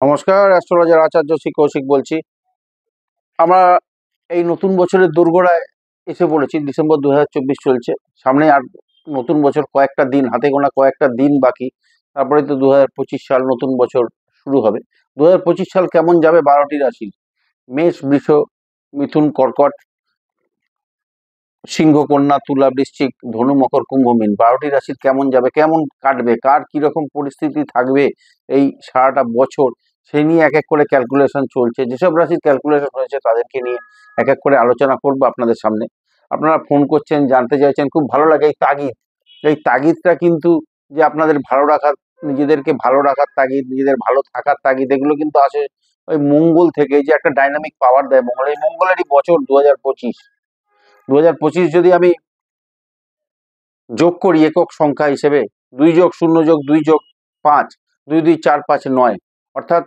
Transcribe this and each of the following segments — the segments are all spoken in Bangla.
নমস্কার, অ্যাস্ট্রোলজার আচার্য শ্রী কৌশিক বলছি। আমরা এই নতুন বছরের দোরগোড়ায় এসে পড়েছি। ডিসেম্বর 2024 চলছে। সামনে আর নতুন বছর কয়েকটা দিন, হাতে গোনা কয়েকটা দিন বাকি। তারপরে তো 2025 সাল নতুন বছর শুরু হবে। 2025 সাল কেমন যাবে 12টি রাশি, মেষ, বৃষ, মিথুন, কর্কট, সিংহ, কন্যা, তুলা, বৃশ্চিক, ধনু, মকর, কুম্ভ, মীন, 12টি রাশির কেমন যাবে, কেমন কাটবে, কার কিরকম পরিস্থিতি থাকবে এই সারাটা বছর, সেই নিয়ে এক এক করে ক্যালকুলেশন চলছে। যেসব রাশির ক্যালকুলেশন হয়েছে তাদেরকে নিয়ে এক এক করে আলোচনা করবো আপনাদের সামনে। আপনারা ফোন করছেন, জানতে চাইছেন, খুব ভালো লাগে। এই তাগিদটা কিন্তু যে আপনাদের ভালো রাখার, নিজেদেরকে ভালো রাখার তাগিদ, নিজেদের ভালো থাকার তাগিদ, এগুলো কিন্তু আসে ওই মঙ্গল থেকে। যে একটা ডাইনামিক পাওয়ার দেয় মঙ্গল, এই মঙ্গলেরই বছর 2025। 2025 যদি আমি যোগ করি একক সংখ্যা হিসেবে, 2+0+2+5, 2×2=4=5=9, অর্থাৎ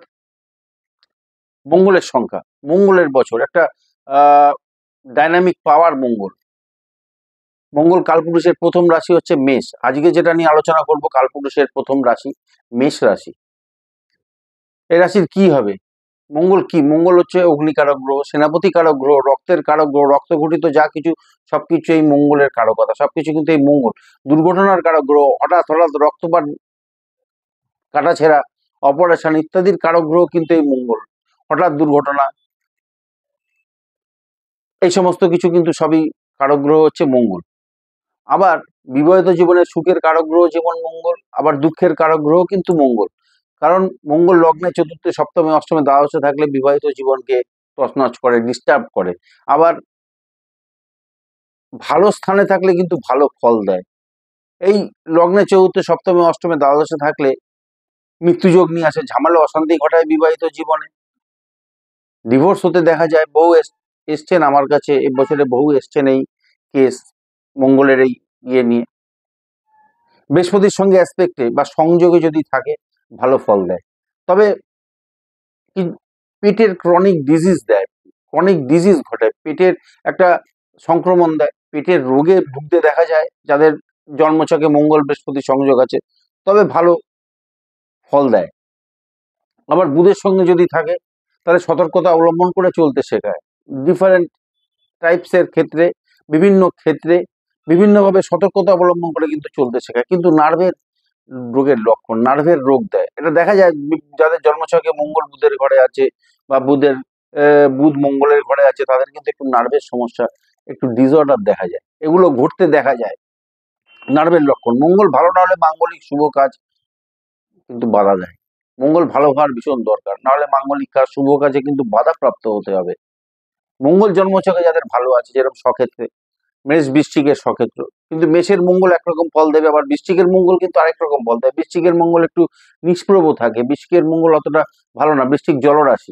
মঙ্গলের সংখ্যা, মঙ্গলের বছর, একটা ডাইনামিক পাওয়ার মঙ্গল। মঙ্গল কালপুরুষের প্রথম রাশি হচ্ছে মেষ। আজকে যেটা নিয়ে আলোচনা করব, কালপুরুষের প্রথম রাশি মেষ রাশি। এই রাশির কি হবে? মঙ্গল কি? মঙ্গল হচ্ছে অগ্নিকারক গ্রহ, সেনাপতি কারক গ্রহ, রক্তের কারক গ্রহ, রক্ত ঘটিত যা কিছু সবকিছু এই মঙ্গলের কারকতা, সবকিছু কিন্তু এই মঙ্গল। দুর্ঘটনার কারক গ্রহ, হঠাৎ হঠাৎ রক্তপাত, কাটাছেঁড়া, অপারেশন ইত্যাদির কারক গ্রহ কিন্তু এই মঙ্গল। হঠাৎ দুর্ঘটনা, এই সমস্ত কিছু কিন্তু সবই কারক গ্রহ হচ্ছে মঙ্গল। আবার বিবাহিত জীবনের সুখের কারক গ্রহ যেমন মঙ্গল, আবার দুঃখের কারক গ্রহ কিন্তু মঙ্গল। কারণ মঙ্গল লগ্নে, চতুর্থে, সপ্তমে, অষ্টমে, দ্বাদশে থাকলে বিবাহিত জীবনকে তছনছ করে, ডিস্টার্ব করে। আবার ভালো স্থানে থাকলে কিন্তু ভালো ফল দেয়। এই লগ্নে, চতুর্থে, সপ্তমে, অষ্টমে, দ্বাদশে থাকলে মৃত্যুযোগ নিয়ে আসে, ঝামেলা অশান্তি ঘটায় বিবাহিত জীবনে, ডিভোর্স হতে দেখা যায়। বহু এসছেন আমার কাছে এবছরে, বহু এসছেন এই কেস মঙ্গলের এই ইয়ে নিয়ে। বৃহস্পতির সঙ্গে অ্যাসপেক্টে বা সংযোগে যদি থাকে ভালো ফল দেয়। তবে পেটের ক্রনিক ডিজিজ দেয়, ক্রনিক ডিজিজ ঘটায়, পেটের একটা সংক্রমণ দেয়, পেটের রোগে ভুগতে দেখা যায় যাদের জন্মছকে মঙ্গল বৃহস্পতি সংযোগ আছে, তবে ভালো ফল দেয়। আবার বুধের সঙ্গে যদি থাকে তাহলে সতর্কতা অবলম্বন করে চলতে শেখায়। ডিফারেন্ট টাইপসের ক্ষেত্রে, বিভিন্ন ক্ষেত্রে বিভিন্নভাবে সতর্কতা অবলম্বন করে কিন্তু চলতে শেখায়। কিন্তু নার্ভের রোগের লক্ষণ, নার্ভের রোগ দেয়, এটা দেখা যায় যাদের জন্মছকে মঙ্গল বুধের ঘরে আছে বা বুধ মঙ্গলের ঘরে আছে, তাদের কিন্তু একটু নার্ভের সমস্যা, একটু ডিসঅর্ডার দেখা যায়, এগুলো ঘটতে দেখা যায়। নার্ভের লক্ষণ। মঙ্গল ভালো না হলে মাঙ্গলিক শুভ কাজ কিন্তু বাধা দেয়। মঙ্গল ভালো হওয়ার ভীষণ দরকার, না হলে মাঙ্গলিক কাজ, শুভ কাজে কিন্তু বাধাপ্রাপ্ত হতে হবে। মঙ্গল জন্মছকে যাদের ভালো আছে, যেরকম স্বক্ষেত্রে মেষ, বৃশ্চিকের স্বক্ষেত্র, কিন্তু মেষের মঙ্গল একরকম ফল দেবে, আবার বৃশ্চিকের মঙ্গল কিন্তু আরেক রকম ফল দেবে। বৃশ্চিকের মঙ্গল একটু নিষ্প্রভ থাকে, বৃশ্চিকের মঙ্গল অতটা ভালো না। বৃশ্চিক জলরাশি,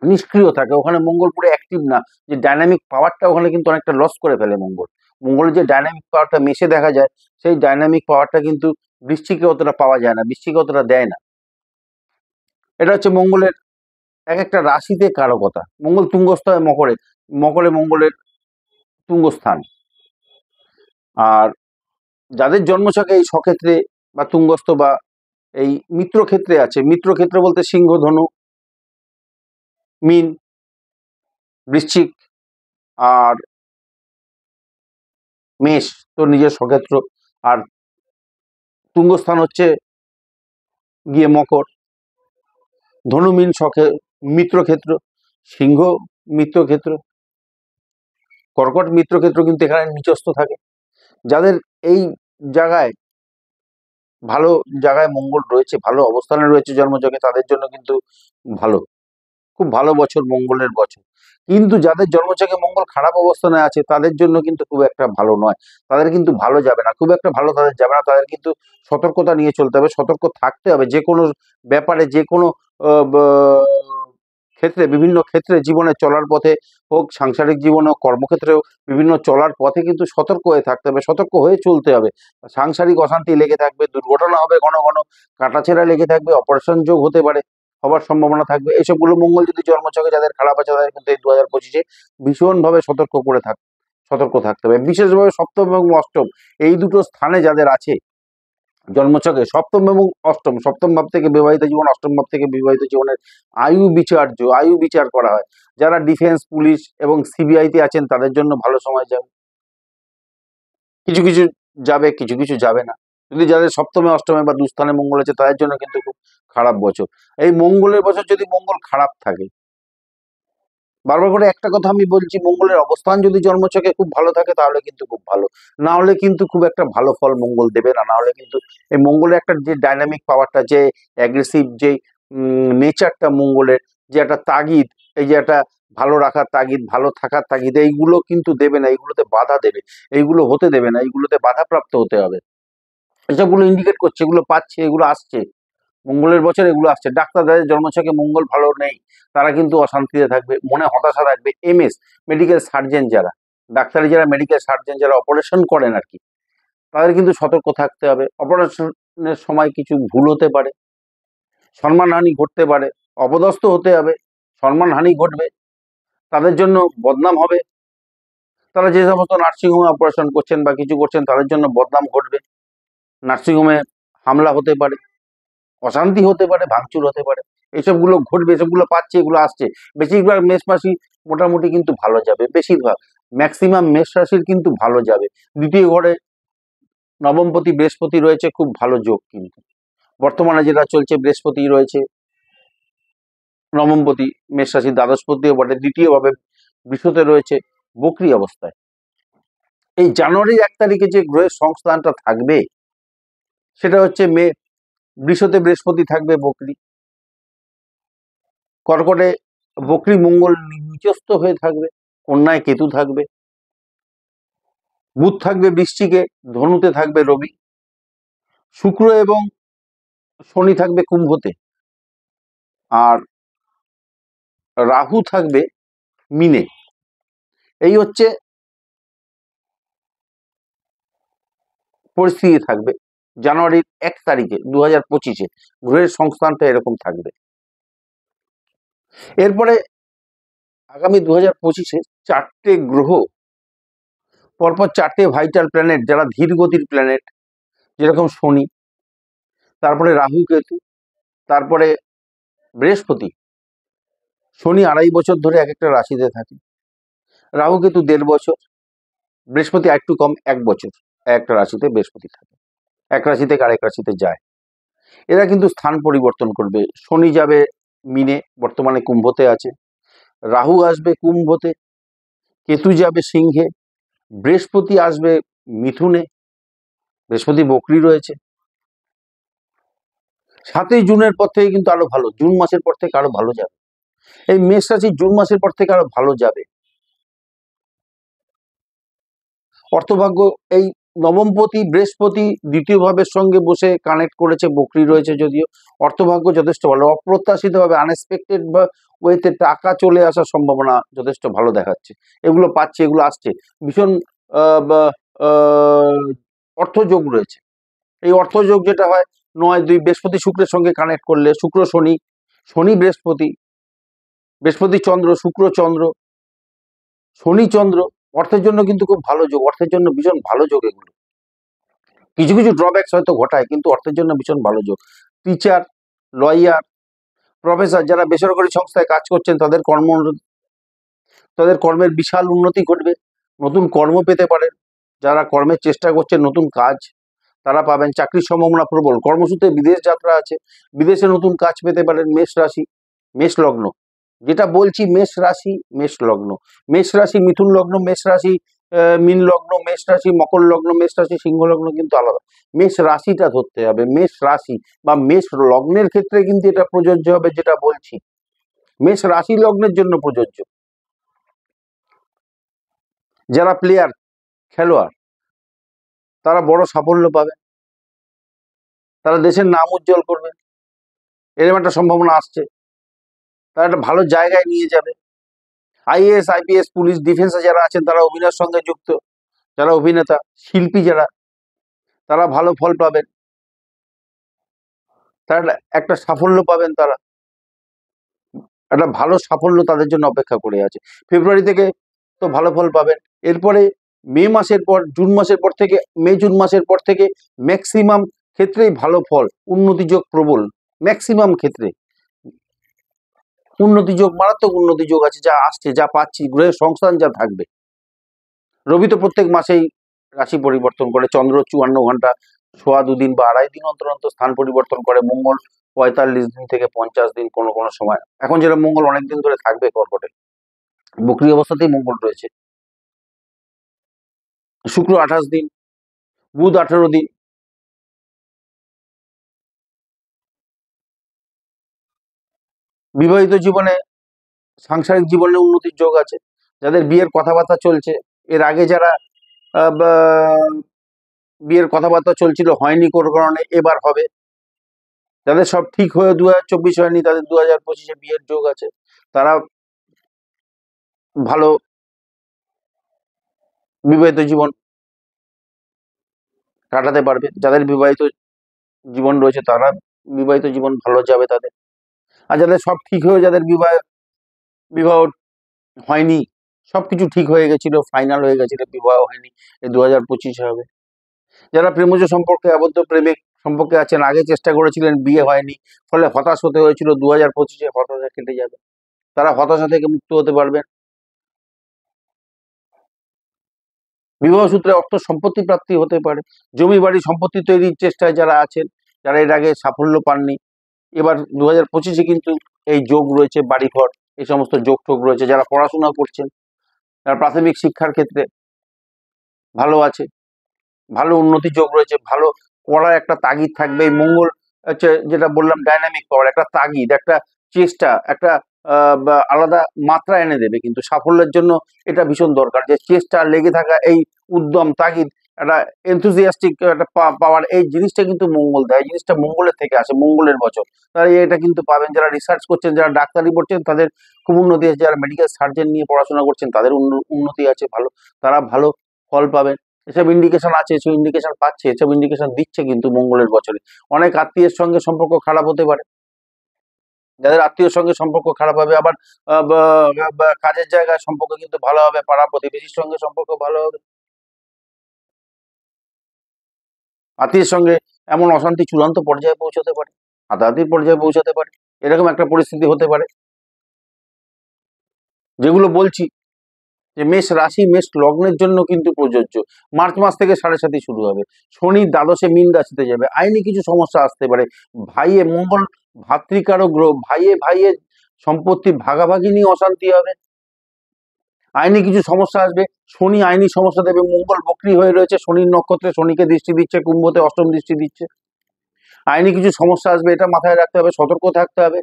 নিষ্ক্রিয় থাকে, ওখানে মঙ্গল পুরো অ্যাক্টিভ না। যে ডাইনামিক পাওয়ারটা ওখানে কিন্তু অনেকটা লস করে ফেলে মঙ্গল। মঙ্গলের যে ডাইনামিক পাওয়ারটা মেষে দেখা যায়, সেই ডাইনামিক পাওয়ারটা কিন্তু বৃশ্চিকে অতটা পাওয়া যায় না, বৃশ্চিকে অতটা দেয় না। এটা হচ্ছে মঙ্গলের এক একটা রাশিতে কারকতা। মঙ্গল তুঙ্গস্থ হয় মকরে, মকরে মঙ্গলের তুঙ্গস্থান। আর যাদের জন্মছকে এই স্বক্ষেত্রে বা তুঙ্গস্থ বা এই মিত্র ক্ষেত্রে আছে, মিত্র ক্ষেত্র বলতে সিংহ, ধনু, মীন, বৃশ্চিক আর মেষ তো নিজের স্বক্ষেত্র, আর তুঙ্গস্থান হচ্ছে গিয়ে মকর, ধনু, মীন মিত্রক্ষেত্র, সিংহ মিত্রক্ষেত্র, কর্কট মিত্রক্ষেত্র কিন্তু এখানে নিচস্থ থাকে। যাদের এই জায়গায় ভালো জায়গায় মঙ্গল রয়েছে, ভালো অবস্থানে রয়েছে জন্মছকে, তাদের জন্য কিন্তু ভালো, খুব ভালো বছর, মঙ্গলের বছর। কিন্তু যাদের জন্মছকে মঙ্গল খারাপ অবস্থানে আছে তাদের জন্য কিন্তু খুব একটা ভালো নয়, তাদের কিন্তু ভালো যাবে না, খুব একটা ভালো তাদের যাবে না। তাদের কিন্তু সতর্কতা নিয়ে চলতে হবে, সতর্ক থাকতে হবে যে কোনো ব্যাপারে, যে কোনো ক্ষেত্রে, বিভিন্ন ক্ষেত্রে জীবনে চলার পথে হোক, সাংসারিক জীবনে হোক, কর্মক্ষেত্রে হোক, বিভিন্ন চলার পথে কিন্তু সতর্ক হয়ে থাকতে হবে, সতর্ক হয়ে চলতে হবে। সাংসারিক অশান্তি লেগে থাকবে, দুর্ঘটনা হবে ঘন ঘন, কাটাছেঁড়া লেগে থাকবে, অপারেশন যোগ হতে পারে, হবার সম্ভাবনা থাকবে। এইসবগুলো মঙ্গল যদি জন্মছকে যাদের খারাপ আছে তাদের কিন্তু এই 2025-এ ভীষণভাবে সতর্ক থাকতে হবে। বিশেষভাবে সপ্তম এবং অষ্টম এই দুটো স্থানে যাদের আছে জন্মছকে সপ্তম এবং অষ্টম, সপ্তম ভাব থেকে বিবাহিত জীবন, অষ্টম ভাব থেকে বিবাহিত জীবনের আয়ু বিচার করা হয়। যারা ডিফেন্স, পুলিশ এবং সিবিআইতে আছেন তাদের জন্য ভালো সময় যাবে, কিছু কিছু যাবে, কিছু কিছু যাবে না। যদি যাদের সপ্তমে অষ্টমে বা দুস্থানে মঙ্গল আছে তাদের জন্য কিন্তু খুব খারাপ বছর। এই মঙ্গলের বছর যদি মঙ্গল খারাপ থাকে, বারবার করে একটা কথা আমি বলছি, মঙ্গলের অবস্থান যদি জন্মছকে খুব ভালো থাকে তাহলে কিন্তু খুব ভালো, না হলে কিন্তু খুব একটা ভালো ফল মঙ্গল দেবে না। না হলে কিন্তু এই মঙ্গলের একটা যে ডাইনামিক পাওয়ারটা, যে অ্যাগ্রেসিভ যে নেচারটা মঙ্গলের, যে একটা তাগিদ, এই যে একটা ভালো রাখার তাগিদ, ভালো থাকার তাগিদ, এইগুলো কিন্তু দেবে না, এইগুলোতে বাধা দেবে, এইগুলো হতে দেবে না, এইগুলোতে বাধাপ্রাপ্ত হতে হবে। এসবগুলো ইন্ডিকেট করছে, এগুলো পাচ্ছে, এগুলো আসছে, মঙ্গলের বছর এগুলো আসছে। ডাক্তারদের জন্মছকে মঙ্গল ভালো নেই, তারা কিন্তু অশান্তিতে থাকবে, মনে হতাশা থাকবে। এমএস, মেডিকেল সার্জন যারা, ডাক্তারি যারা, মেডিকেল সার্জন যারা অপারেশন করেন আর কি, তাদের কিন্তু সতর্ক থাকতে হবে। অপারেশনের সময় কিছু ভুল হতে পারে, সম্মানহানি ঘটতে পারে, অপদস্থ হতে হবে, সম্মানহানি ঘটবে, তাদের জন্য বদনাম হবে। তারা যে সমস্ত নার্সিংহোমে অপারেশন করছেন বা কিছু করছেন তাদের জন্য বদনাম ঘটবে, নার্সিংহোমে হামলা হতে পারে, অশান্তি হতে পারে, ভাঙচুর হতে পারে, এসবগুলো ঘটবে, এসবগুলো পাচ্ছে, এগুলো আসছে। বেশিরভাগ মেষ রাশি মোটামুটি কিন্তু ভালো যাবে, বেশিরভাগ ম্যাক্সিমাম মেষ রাশির কিন্তু ভালো যাবে। দ্বিতীয় ঘরে নবমপতি বৃহস্পতি রয়েছে, খুব ভালো যোগ কিন্তু বর্তমানে যেটা চলছে, বৃহস্পতি রয়েছে নবমপতি, মেষ রাশির দ্বাদশপতিও বটে, দ্বিতীয়ভাবে বৃষতে রয়েছে বক্রি অবস্থায়। এই জানুয়ারির 1 তারিখে যে গ্রহের সংস্থানটা থাকবে সেটা হচ্ছে বৃষতে বৃহস্পতি থাকবে বক্রি, কর্কটে বক্রি মঙ্গল নিচস্থ হয়ে থাকবে, কন্যায় কেতু থাকবে, বুধ থাকবে বৃশ্চিকে, ধনুতে থাকবে রবি, শুক্র এবং শনি থাকবে কুম্ভতে, আর রাহু থাকবে মিনে। এই হচ্ছে পরিস্থিতি থাকবে জানুয়ারির 1 তারিখে 2025-এ, গ্রহের সংস্থানটা এরকম থাকবে। এরপরে আগামী 2025-এ 4টে গ্রহ, পরপর 4টে ভাইটাল প্ল্যানেট, যারা ধীর গতির প্ল্যানেট, যেরকম শনি, তারপরে রাহু কেতু, তারপরে বৃহস্পতি। শনি 2.5 বছর ধরে এক একটা রাশিতে থাকে, রাহু কেতু 1.5 বছর, বৃহস্পতি একটু কম, 1 বছর একটা রাশিতে বৃহস্পতি থাকে, এক রাশি থেকে আরেক রাশিতে যায়। এরা কিন্তু স্থান পরিবর্তন করবে। শনি যাবে মিনে, বর্তমানে কুম্ভতে আছে, রাহু আসবে কুম্ভতে, কেতু যাবে সিংহে, বৃহস্পতি আসবে মিথুনে, বৃহস্পতি বকরি রয়েছে। 7ই জুনের পর থেকে কিন্তু আরো ভালো, জুন মাসের পর থেকে আরো ভালো যাবে। এই মেষ রাশি জুন মাসের পর থেকে আরো ভালো যাবে। অর্থভাগ্য, এই নবমপতি বৃহস্পতি দ্বিতীয় ভাবের সঙ্গে বসে কানেক্ট করেছে, বকরি রয়েছে যদিও, অর্থভাগ্য যথেষ্ট ভালো, অপ্রত্যাশিত ভাবে আনএক্সপেক্টেড বা ওয়েতে টাকা চলে আসার সম্ভাবনা যথেষ্ট ভালো দেখাচ্ছে। এগুলো পাচ্ছে, এগুলো আসছে, ভীষণ অর্থযোগ রয়েছে। এই অর্থযোগ যেটা হয় 9-2, বৃহস্পতি শুক্রের সঙ্গে কানেক্ট করলে, শুক্র শনি, শনি বৃহস্পতি, বৃহস্পতি চন্দ্র, শুক্র চন্দ্র, শনি চন্দ্র, অর্থের জন্য কিন্তু খুব ভালো যোগ, অর্থের জন্য ভীষণ ভালো যোগ। এগুলো কিছু কিছু ড্রব্যাকস হয়তো ঘটায়, কিন্তু অর্থের জন্য ভীষণ ভালো যোগ। টিচার, লয়ার, প্রফেসর, যারা বেসরকারি সংস্থায় কাজ করছেন তাদের কর্মের বিশাল উন্নতি ঘটবে, নতুন কর্ম পেতে পারেন। যারা কর্মের চেষ্টা করছেন, নতুন কাজ তারা পাবেন, চাকরির সম্ভাবনা প্রবল। কর্মসূত্রে বিদেশ যাত্রা আছে, বিদেশে নতুন কাজ পেতে পারেন। মেষ রাশি, মেষ লগ্ন, যেটা বলছি মেষ রাশি, মেষ লগ্ন, মেষ রাশি মিথুন লগ্ন, মেষ রাশি মীন লগ্ন, মেষ রাশি মকর লগ্ন, মেষ রাশি সিংহ লগ্ন কিন্তু আলাদা। মেষ রাশিটা ধরতে হবে, মেষ রাশি বা মেষ লগ্নের ক্ষেত্রে কিন্তু এটা প্রযোজ্য হবে, যেটা বলছি মেষ রাশি লগ্নের জন্য প্রযোজ্য। যারা প্লেয়ার, খেলোয়াড়, তারা বড় সাফল্য পাবে, তারা দেশের নাম উজ্জ্বল করবে, এরকম একটা সম্ভাবনা আসছে। তারা একটা ভালো জায়গায় নিয়ে যাবে। আইএএস, আইপিএস, পুলিশ, ডিফেন্সে যারা আছেন, তারা অভিনয়ের সঙ্গে যুক্ত, যারা অভিনেতা, শিল্পী যারা, তারা ভালো ফল পাবেন, তারা একটা সাফল্য পাবেন, তারা একটা ভালো সাফল্য তাদের জন্য অপেক্ষা করে আছে। ফেব্রুয়ারি থেকে তো ভালো ফল পাবেন। এরপরে মে মাসের পর, জুন মাসের পর থেকে, মে জুন মাসের পর থেকে ম্যাক্সিমাম ক্ষেত্রেই ভালো ফল, উন্নতিযোগ প্রবল, ম্যাক্সিমাম ক্ষেত্রে উন্নতিযোগ, মারাত্মক উন্নতিযোগ আছে, যা আসছে, যা পাচ্ছি, গ্রহের সংস্থান যা থাকবে। রবি তো প্রত্যেক মাসেই রাশি পরিবর্তন করে, চন্দ্র 54 ঘন্টা সোয়া 2 দিন বা আড়াই দিন অন্তর অন্তর স্থান পরিবর্তন করে, মঙ্গল 45 দিন থেকে 50 দিন কোনো কোনো সময়। এখন যেটা মঙ্গল অনেকদিন ধরে থাকবে কর্কটে, বক্রী অবস্থাতেই মঙ্গল রয়েছে। শুক্র 28 দিন, বুধ 18 দিন। বিবাহিত জীবনে, সাংসারিক জীবনে উন্নতির যোগ আছে। যাদের বিয়ের কথাবার্তা চলছে, এর আগে যারা বিয়ের কথাবার্তা চলছিল হয়নি কোনো কারণে, এবার হবে। যাদের সব ঠিক হয়ে 2024 হয়নি, তাদের 2025-এ বিয়ের যোগ আছে। তারা ভালো বিবাহিত জীবন কাটাতে পারবে। যাদের বিবাহিত জীবন রয়েছে তারা বিবাহিত জীবন ভালো যাবে তাদের। আর যাদের সব ঠিক হয়ে, যাদের বিবাহ হয়নি, সবকিছু ঠিক হয়ে গেছিল, ফাইনাল হয়ে গেছিল, বিবাহ হয়নি, এই 2025-এ হবে। যারা প্রেমজ সম্পর্কে, আবদ্ধ প্রেমিক সম্পর্কে আছেন, আগে চেষ্টা করেছিলেন, বিয়ে হয়নি, ফলে হতাশ হতে হয়েছিল, 2025-এ হতাশা কেটে যাবে, তারা হতাশা থেকে মুক্ত হতে পারবেন। বিবাহ সূত্রে অর্থ সম্পত্তি প্রাপ্তি হতে পারে। জমি বাড়ি সম্পত্তি তৈরির চেষ্টায় যারা আছেন, যারা এর আগে সাফল্য পাননি, এবার 2025-এ কিন্তু এই যোগ রয়েছে, বাড়িঘর, এই সমস্ত যোগ টোগ রয়েছে। যারা পড়াশোনা করছেন, যারা প্রাথমিক শিক্ষার ক্ষেত্রে ভালো আছে, ভালো উন্নতি যোগ রয়েছে, ভালো করার একটা তাগিদ থাকবে। এই মঙ্গল হচ্ছে, যেটা বললাম, ডাইনামিক পাওয়ার, একটা তাগিদ, একটা চেষ্টা, একটা আলাদা মাত্রা এনে দেবে। কিন্তু সাফল্যের জন্য এটা ভীষণ দরকার, যে চেষ্টা, লেগে থাকা, এই উদ্যম, তাগিদ, একটা এনথুজিয়াস্টিক একটা পাওয়ার, এই জিনিসটা কিন্তু মঙ্গল দেয়। এই জিনিসটা মঙ্গলের থেকে আসে, মঙ্গলের বছর। তারা এটা কিন্তু পাবেন। যারা রিসার্চ করছেন, যারা ডাক্তারি পড়ছেন, তাদের খুব উন্নতি আছে। যারা মেডিকেল সার্জন নিয়ে পড়াশোনা করছেন, তাদের উন্নতি আছে ভালো, তারা ভালো ফল পাবেন। এসব ইন্ডিকেশন আছে, এসব ইন্ডিকেশন পাচ্ছে, এসব ইন্ডিকেশন দিচ্ছে কিন্তু মঙ্গলের বছরে। অনেক আত্মীয়ের সঙ্গে সম্পর্ক খারাপ হতে পারে, যাদের আত্মীয়র সঙ্গে সম্পর্ক খারাপ হবে। আবার কাজের জায়গায় সম্পর্ক কিন্তু ভালো হবে, পাড়া প্রতিবেশীর সঙ্গে সম্পর্ক ভালো হবে। আত্মীয়ের সঙ্গে এমন অশান্তি চূড়ান্ত পর্যায়ে পৌঁছাতে পারে, হাতাহাতির পর্যায়ে পৌঁছাতে পারে, এরকম একটা পরিস্থিতি হতে পারে। যেগুলো বলছি, যে মেষ রাশি, মেষ লগ্নের জন্য কিন্তু প্রযোজ্য। মার্চ মাস থেকে 7.5 শুরু হবে, শনি দ্বাদশে মীন রাশিতে যাবে, আইনি কিছু সমস্যা আসতে পারে। ভাইয়ে, মঙ্গল ভাতৃকারক গ্রহ, ভাইয়ে ভাইয়ে সম্পত্তি ভাগাভাগি নিয়ে অশান্তি হবে, আইনি কিছু সমস্যা আসবে। শনি আইনি সমস্যা দেবে, মঙ্গল বক্রী হয়ে রয়েছে শনির নক্ষত্রে, শনিকে দৃষ্টি দিচ্ছে, কুম্ভতে অষ্টম দৃষ্টি দিচ্ছে। আইনি কিছু সমস্যা আসবে, এটা মাথায় রাখতে হবে, সতর্ক থাকতে হবে।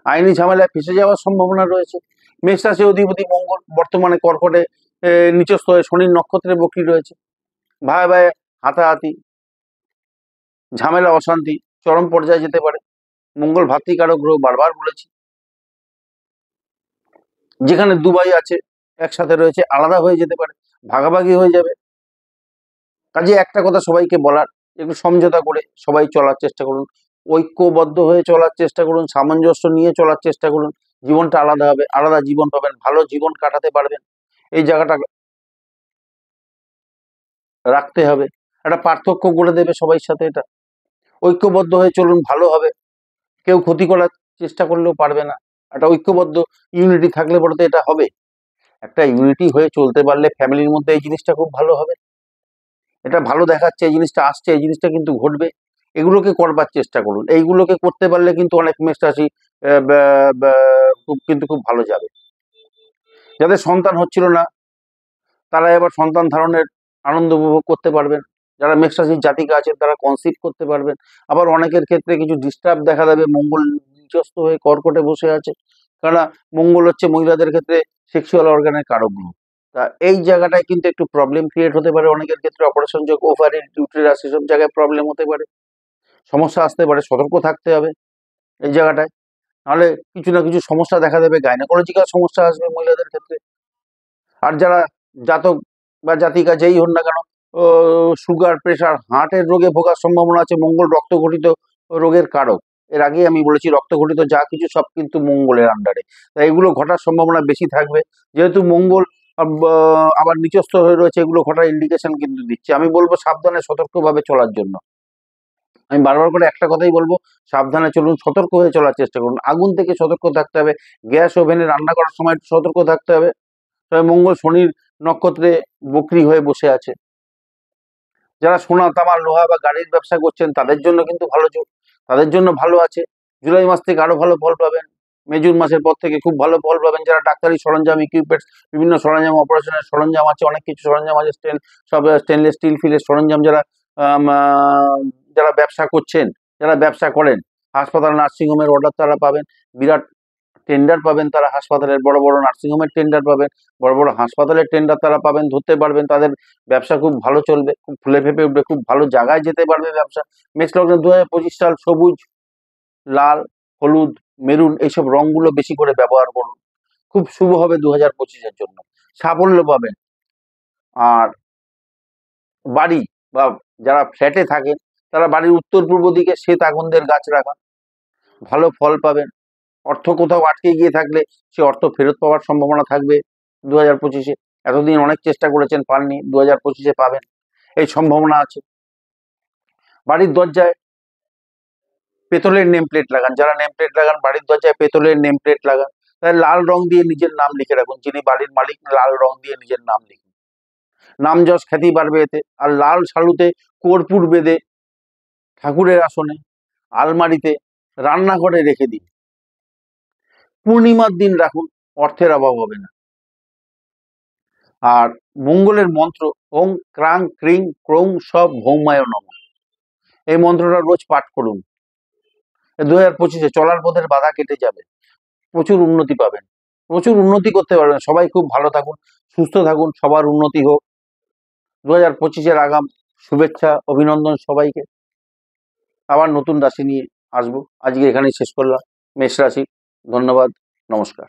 আইনি ঝামেলায় ফেসে যাওয়ার সম্ভাবনা রয়েছে। মেষ রাশি অধিপতি মঙ্গল বর্তমানে কর্কটে নিচস্থ হয়ে শনির নক্ষত্রে বক্রী রয়েছে। ভাই ভাই হাতাহাতি, ঝামেলা, অশান্তি চরম পর্যায়ে যেতে পারে। মঙ্গল ভাতৃকারক গ্রহ, বারবার বলেছি। যেখানে দুবাই আছে, একসাথে রয়েছে, আলাদা হয়ে যেতে পারে, ভাগাভাগি হয়ে যাবে। কাজে একটা কথা সবাইকে বলার, একটু সমঝোতা করে সবাই চলার চেষ্টা করুন, ঐক্যবদ্ধ হয়ে চলার চেষ্টা করুন, সামঞ্জস্য নিয়ে চলার চেষ্টা করুন। জীবনটা আলাদা হবে, আলাদা জীবন পাবেন, ভালো জীবন কাটাতে পারবেন। এই জায়গাটা রাখতে হবে, একটা পার্থক্য করে দেবে সবাই সাথে। এটা ঐক্যবদ্ধ হয়ে চলুন, ভালো হবে। কেউ ক্ষতি করার চেষ্টা করলেও পারবে না। একটা ঐক্যবদ্ধ ইউনিটি থাকলে পরে তো এটা হবে। একটা ইউনিটি হয়ে চলতে পারলে ফ্যামিলির মধ্যে এই জিনিসটা খুব ভালো হবে। এটা ভালো দেখাচ্ছে, এই জিনিসটা আসছে, এই জিনিসটা কিন্তু ঘটবে। এগুলোকে করবার চেষ্টা করুন। এইগুলোকে করতে পারলে কিন্তু অনেক মেষ রাশি খুব ভালো যাবে। যাদের সন্তান হচ্ছিল না, তারা এবার সন্তান ধারণের আনন্দ উপভোগ করতে পারবেন। যারা মেষ রাশির জাতিকা আছেন, তারা কনসিভ করতে পারবেন। আবার অনেকের ক্ষেত্রে কিছু ডিস্টার্ব দেখা দেবে, মঙ্গল নিচস্থ হয়ে কর্কটে বসে আছে। কারণ মঙ্গল হচ্ছে মহিলাদের ক্ষেত্রে সেক্সুয়াল অর্গানের কারক গ্রহ। তা এই জায়গাটায় কিন্তু একটু প্রবলেম ক্রিয়েট হতে পারে। অনেকের ক্ষেত্রে অপারেশন যোগ, ওভারি, ইউটেরাস, এসব জায়গায় প্রবলেম হতে পারে, সমস্যা আসতে পারে, সতর্ক থাকতে হবে এই জায়গাটায়। নাহলে কিছু না কিছু সমস্যা দেখা দেবে, গাইনোকোলজিক্যাল সমস্যা আসবে মহিলাদের ক্ষেত্রে। আর যারা জাতক বা জাতিকা যেই হন না কেন, সুগার, প্রেশার, হার্টের রোগে ভোগার সম্ভাবনা আছে। মঙ্গল রক্তঘটিত রোগের কারক। এর আগেই আমি বলেছি, রক্তঘটিত যা কিছু সব কিন্তু মঙ্গলের আন্ডারে, তাই এগুলো ঘটার সম্ভাবনা বেশি থাকবে। যেহেতু মঙ্গল আবার নিচস্থ হয়ে রয়েছে, এগুলো ঘটার ইন্ডিকেশন কিন্তু দিচ্ছে। আমি বলবো সাবধানে, সতর্কভাবে চলার জন্য। আমি বারবার করে একটা কথাই বলবো, সাবধানে চলুন, সতর্ক হয়ে চলার চেষ্টা করুন। আগুন থেকে সতর্ক থাকতে হবে, গ্যাস ওভেনে রান্না করার সময় একটু সতর্ক থাকতে হবে। তবে মঙ্গল শনির নক্ষত্রে বক্রী হয়ে বসে আছে। যারা সোনা, তামা, লোহা বা গাড়ির ব্যবসা করছেন তাদের জন্য কিন্তু ভালো যোগ, তাদের জন্য ভালো আছে। জুলাই মাস থেকে আরো ভালো ফল পাবেন। মে জুন মাসের পর থেকে খুব ভালো ফল পাবেন। যারা ডাক্তারি সরঞ্জাম, ইকুইপমেন্টস, বিভিন্ন সরঞ্জাম, অপারেশনের সরঞ্জাম আছে, অনেক কিছু সরঞ্জাম আছে, সব স্টেনলেস স্টিল ফিলের সরঞ্জাম যারা ব্যবসা করছেন, যারা ব্যবসা করেন, হাসপাতাল, নার্সিংহোমের অর্ডার তারা পাবেন। বিরাট টেন্ডার পাবেন তারা, হাসপাতালের বড় বড় নার্সিংহোমের টেন্ডার পাবেন, বড় বড় হাসপাতালের টেন্ডার তারা পাবেন, ধরতে পারবেন। তাদের ব্যবসা খুব ভালো চলবে, খুব ফুলে ফেঁপে উঠবে, খুব ভালো জায়গায় যেতে পারবে ব্যবসা। মেষ লগ্নে 2025 সাল সবুজ, লাল, হলুদ, মেরুন এইসব রংগুলো বেশি করে ব্যবহার করুন, খুব শুভ হবে 2025-এর জন্য। সাফল্য পাবেন। আর বাড়ি বা যারা ফ্ল্যাটে থাকেন তারা বাড়ির উত্তর পূর্ব দিকে শ্বেত আগন্দের গাছ রাখা, ভালো ফল পাবেন। অর্থ কোথাও আটকে গিয়ে থাকলে সে অর্থ ফেরত পাওয়ার সম্ভাবনা থাকবে 2025-এ। এতদিন অনেক চেষ্টা করেছেন, পাননি, 2025-এ পাবেন, এই সম্ভাবনা আছে। বাড়ির দরজায় পেতলের নেম প্লেট লাগান, যারা নেম প্লেট লাগান বাড়ির দরজায় পেতলের নেম প্লেট লাগান। তাই লাল রং দিয়ে নিজের নাম লিখে রাখুন, যিনি বাড়ির মালিক লাল রং দিয়ে নিজের নাম লিখুন, নাম যশ খ্যাতি বাড়বে এতে। আর লাল শালুতে কর্পূর বেঁধে ঠাকুরের আসনে, আলমারিতে, রান্নাঘরে রেখে দিন। পূর্ণিমার দিন রাখুন, অর্থের অভাব হবে না। আর মঙ্গলের মন্ত্র ওং ক্রাং ক্রিং ক্রৌং সব ভৌমায় নমঃ, এই মন্ত্রটা রোজ পাঠ করুন। 2025-এ চলার পথের বাধা কেটে যাবে, প্রচুর উন্নতি পাবেন, প্রচুর উন্নতি করতে পারবেন। সবাই খুব ভালো থাকুন, সুস্থ থাকুন, সবার উন্নতি হোক। 2025-এর আগাম শুভেচ্ছা, অভিনন্দন সবাইকে। আবার নতুন রাশি নিয়ে আসবো, আজকে এখানেই শেষ করলাম। মেষ রাশি, ধন্যবাদ, নমস্কার।